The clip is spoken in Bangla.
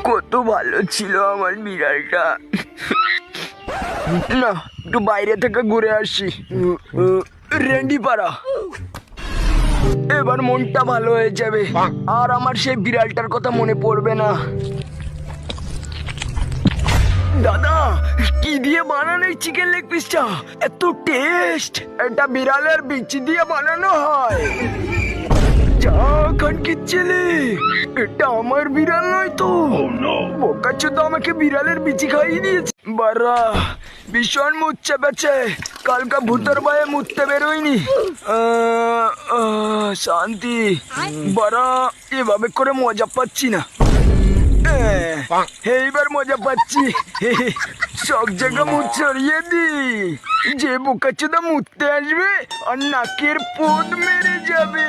কত ভালো ছিল আমার বিড়ালটা। না, একটু বাইরে থেকে ঘুরে আসি। রেন্ডি পাড়া, এবার মনটা ভালো হয়ে যাবে আর আমার সেই বিড়ালটার কথা মনে পড়বে না। দাদা, কি দিয়ে বানানো এই চিকেন লেগ পিসটা? এত টেস্ট! এটা বিড়ালের বিচি দিয়ে বানানো হয়। যা খানকির ছেলে, এটা আমার বিড়াল নয় তো। বোকাচোদা আমাকে বিড়ালের বিচি খাইয়ে দিয়েছে। বারা ভীষণ মুখ চেপেছে, কালকা ভূতের ভয়ে মুততে বেরোয়নি। শান্তি। বারা এভাবে করে মজা পাচ্ছি না। এইবার মজা পাচ্ছি। সব জায়গা মুখ ছড়িয়ে দি, যে বোকাচোদা মুততে আসবে আর নাকের পোদ মেরে যাবে।